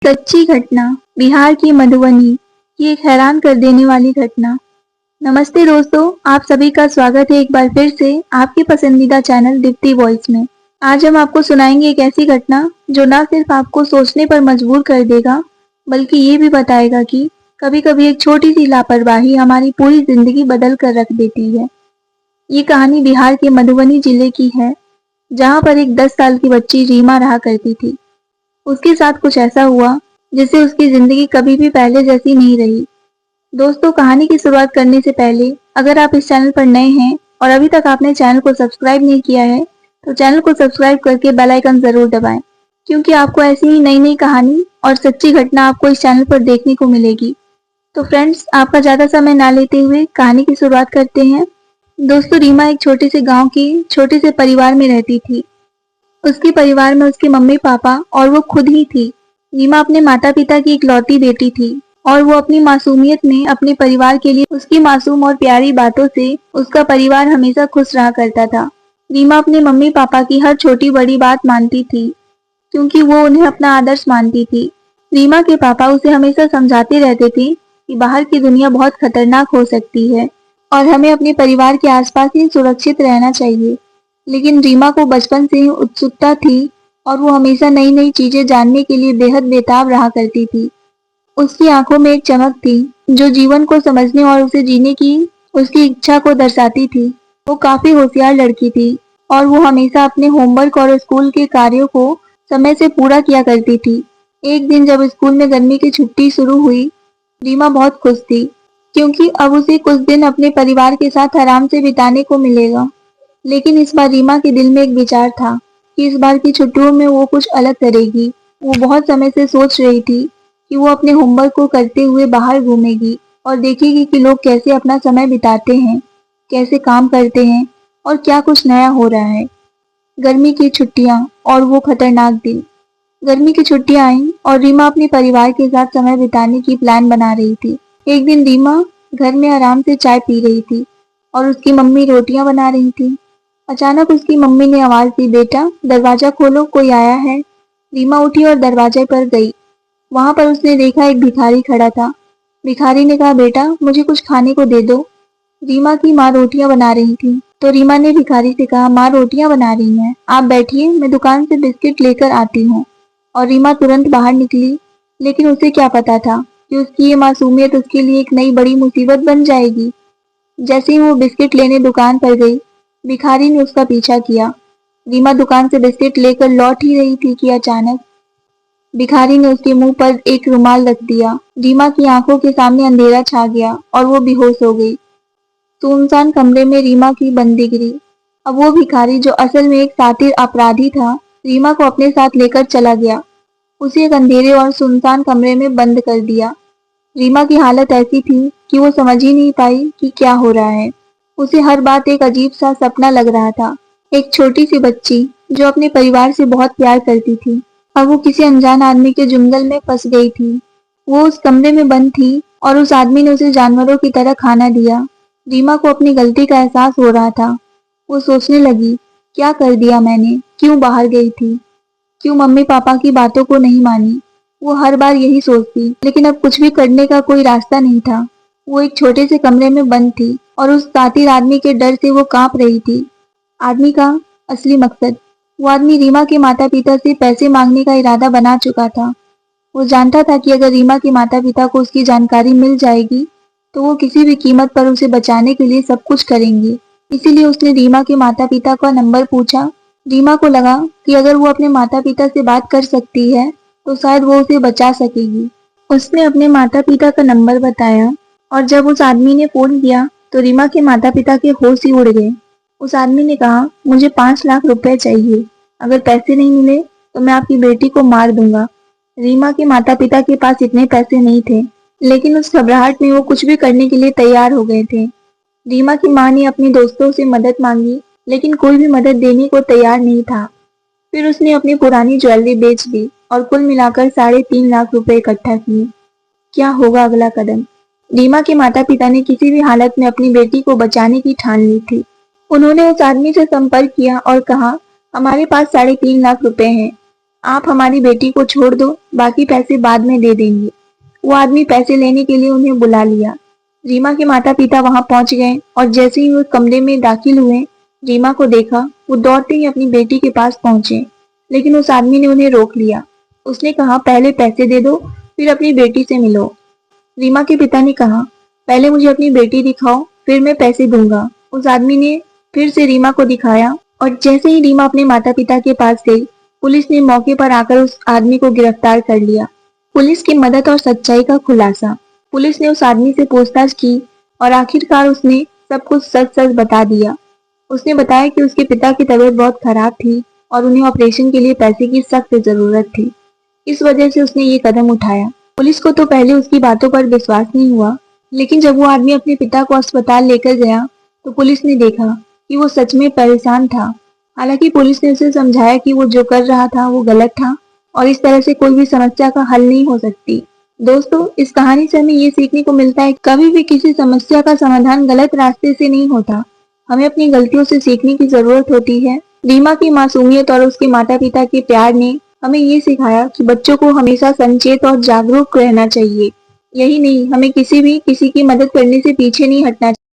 सच्ची घटना। बिहार की मधुबनी की एक हैरान कर देने वाली घटना। नमस्ते दोस्तों, आप सभी का स्वागत है एक बार फिर से आपके पसंदीदा चैनल दीप्ति वॉइस में। आज हम आपको सुनाएंगे एक ऐसी घटना जो न सिर्फ आपको सोचने पर मजबूर कर देगा, बल्कि ये भी बताएगा कि कभी-कभी एक छोटी सी लापरवाही हमारी पूरी जिंदगी बदल कर रख देती है। ये कहानी बिहार के मधुबनी जिले की है, जहाँ पर एक 10 साल की बच्ची रीमा रहा करती थी। उसके साथ कुछ ऐसा हुआ जिससे उसकी जिंदगी कभी भी पहले जैसी नहीं रही। दोस्तों, कहानी की शुरुआत करने से पहले अगर आप इस चैनल पर नए हैं और अभी तक आपने चैनल को सब्सक्राइब नहीं किया है, तो चैनल को सब्सक्राइब करके बेल आइकन जरूर दबाएं, क्योंकि आपको ऐसी ही नई नई कहानी और सच्ची घटना आपको इस चैनल पर देखने को मिलेगी। तो फ्रेंड्स, आपका ज्यादा समय ना लेते हुए कहानी की शुरुआत करते हैं। दोस्तों, रीमा एक छोटे से गाँव के छोटे से परिवार में रहती थी। उसके परिवार में उसके मम्मी पापा और वो खुद ही थी। रीमा अपने माता पिता की इकलौती बेटी थी और वो अपनी मासूमियत में अपने परिवार के लिए उसकी मासूम और प्यारी बातों से उसका परिवार हमेशा खुश रहा करता था। रीमा अपने मम्मी पापा की हर छोटी बड़ी बात मानती थी, क्योंकि वो उन्हें अपना आदर्श मानती थी। रीमा के पापा उसे हमेशा समझाते रहते थे कि बाहर की दुनिया बहुत खतरनाक हो सकती है और हमें अपने परिवार के आसपास ही सुरक्षित रहना चाहिए। लेकिन रीमा को बचपन से ही उत्सुकता थी और वो हमेशा नई नई चीजें जानने के लिए बेहद बेताब रहा करती थी। उसकी आंखों में एक चमक थी जो जीवन को समझने और उसे जीने की उसकी इच्छा को दर्शाती थी। वो काफी होशियार लड़की थी और वो हमेशा अपने होमवर्क और स्कूल के कार्यों को समय से पूरा किया करती थी। एक दिन जब स्कूल में गर्मी की छुट्टी शुरू हुई, रीमा बहुत खुश थी, क्योंकि अब उसे कुछ दिन अपने परिवार के साथ आराम से बिताने को मिलेगा। लेकिन इस बार रीमा के दिल में एक विचार था कि इस बार की छुट्टियों में वो कुछ अलग करेगी। वो बहुत समय से सोच रही थी कि वो अपने होमवर्क को करते हुए बाहर घूमेगी और देखेगी कि लोग कैसे अपना समय बिताते हैं, कैसे काम करते हैं और क्या कुछ नया हो रहा है। गर्मी की छुट्टियां और वो खतरनाक दिन। गर्मी की छुट्टियां आईं और रीमा अपने परिवार के साथ समय बिताने की प्लान बना रही थी। एक दिन रीमा घर में आराम से चाय पी रही थी और उसकी मम्मी रोटियां बना रही थी। अचानक उसकी मम्मी ने आवाज दी, बेटा दरवाजा खोलो, कोई आया है। रीमा उठी और दरवाजे पर गई। वहां पर उसने देखा एक भिखारी खड़ा था। भिखारी ने कहा, बेटा मुझे कुछ खाने को दे दो। रीमा की माँ रोटियां बना रही थी, तो रीमा ने भिखारी से कहा, माँ रोटियां बना रही हैं, आप बैठिए, मैं दुकान से बिस्किट लेकर आती हूँ। और रीमा तुरंत बाहर निकली। लेकिन उसे क्या पता था कि उसकी ये मासूमियत उसके लिए एक नई बड़ी मुसीबत बन जाएगी। जैसे ही वो बिस्किट लेने दुकान पर गई, भिखारी ने उसका पीछा किया। रीमा दुकान से बिस्किट लेकर लौट ही रही थी कि अचानक भिखारी ने उसके मुंह पर एक रुमाल रख दिया। रीमा की आंखों के सामने अंधेरा छा गया और वो बेहोश हो गई। सुनसान कमरे में रीमा की बंदीगिरी। अब वो भिखारी, जो असल में एक शातिर अपराधी था, रीमा को अपने साथ लेकर चला गया। उसे एक अंधेरे और सुनसान कमरे में बंद कर दिया। रीमा की हालत ऐसी थी कि वो समझ ही नहीं पाई कि क्या हो रहा है। उसे हर बात एक अजीब सा सपना लग रहा था। एक छोटी सी बच्ची जो अपने परिवार से बहुत प्यार करती थी, अब वो किसी अनजान आदमी के जंगल में फंस गई थी। वो उस कमरे में बंद थी और उस आदमी ने उसे जानवरों की तरह खाना दिया। रीमा को अपनी गलती का एहसास हो रहा था। वो सोचने लगी, क्या कर दिया मैंने, क्यों बाहर गई थी, क्यों मम्मी पापा की बातों को नहीं मानी। वो हर बार यही सोचती, लेकिन अब कुछ भी करने का कोई रास्ता नहीं था। वो एक छोटे से कमरे में बंद थी और उस शातिर आदमी के डर से वो कांप रही थी। आदमी का असली मकसद। वो आदमी रीमा के माता पिता से पैसे मांगने का इरादा बना चुका था। वो जानता था कि अगर रीमा के माता पिता को उसकी जानकारी मिल जाएगी, तो वो किसी भी कीमत पर उसे बचाने के लिए सब कुछ करेंगे। इसीलिए उसने रीमा के माता पिता का नंबर पूछा। रीमा को लगा कि अगर वो अपने माता पिता से बात कर सकती है, तो शायद वो उसे बचा सकेगी। उसने अपने माता पिता का नंबर बताया और जब उस आदमी ने फोन किया, तो रीमा के माता पिता के होश ही उड़ गए। उस आदमी ने कहा, मुझे 5 लाख रुपए चाहिए, अगर पैसे नहीं मिले तो मैं आपकी बेटी को मार दूंगा। रीमा के माता पिता के पास इतने पैसे नहीं थे, लेकिन उस घबराहट में वो कुछ भी करने के लिए तैयार हो गए थे। रीमा की माँ ने अपने दोस्तों से मदद मांगी, लेकिन कोई भी मदद देने को तैयार नहीं था। फिर उसने अपनी पुरानी ज्वेलरी बेच दी और कुल मिलाकर 3.5 लाख रुपए इकट्ठा किए। क्या होगा अगला कदम? रीमा के माता पिता ने किसी भी हालत में अपनी बेटी को बचाने की ठान ली थी। उन्होंने उस आदमी से संपर्क किया और कहा, हमारे पास 3.5 लाख रुपए हैं, आप हमारी बेटी को छोड़ दो, बाकी पैसे बाद में दे देंगे। वो आदमी पैसे लेने के लिए उन्हें बुला लिया। रीमा के माता पिता वहां पहुंच गए और जैसे ही वो कमरे में दाखिल हुए, रीमा को देखा, वो दौड़ते ही अपनी बेटी के पास पहुंचे, लेकिन उस आदमी ने उन्हें रोक लिया। उसने कहा, पहले पैसे दे दो, फिर अपनी बेटी से मिलो। रीमा के पिता ने कहा, पहले मुझे अपनी बेटी दिखाओ, फिर मैं पैसे दूंगा। उस आदमी ने फिर से रीमा को दिखाया और जैसे ही रीमा अपने माता पिता के पास गई, पुलिस ने मौके पर आकर उस आदमी को गिरफ्तार कर लिया। पुलिस की मदद और सच्चाई का खुलासा। पुलिस ने उस आदमी से पूछताछ की और आखिरकार उसने सब कुछ सच सच बता दिया। उसने बताया कि उसके पिता की तबीयत बहुत खराब थी और उन्हें ऑपरेशन के लिए पैसे की सख्त जरूरत थी। इस वजह से उसने ये कदम उठाया। पुलिस को तो पहले उसकी बातों पर विश्वास नहीं हुआ, लेकिन जब वो आदमी अपने पिता को अस्पताल लेकर गया तो पुलिस ने देखा कि वो सच में परेशान था। हालांकि पुलिस ने उसे समझाया कि वो जो कर रहा था वो गलत था और इस तरह से कोई भी समस्या का हल नहीं हो सकती। दोस्तों, इस कहानी से हमें ये सीखने को मिलता है, कभी भी किसी समस्या का समाधान गलत रास्ते से नहीं होता। हमें अपनी गलतियों से सीखने की जरूरत होती है। रीमा की मासूमियत और उसके माता पिता के प्यार ने हमें ये सिखाया कि बच्चों को हमेशा सचेत और जागरूक रहना चाहिए। यही नहीं, हमें किसी की मदद करने से पीछे नहीं हटना चाहिए।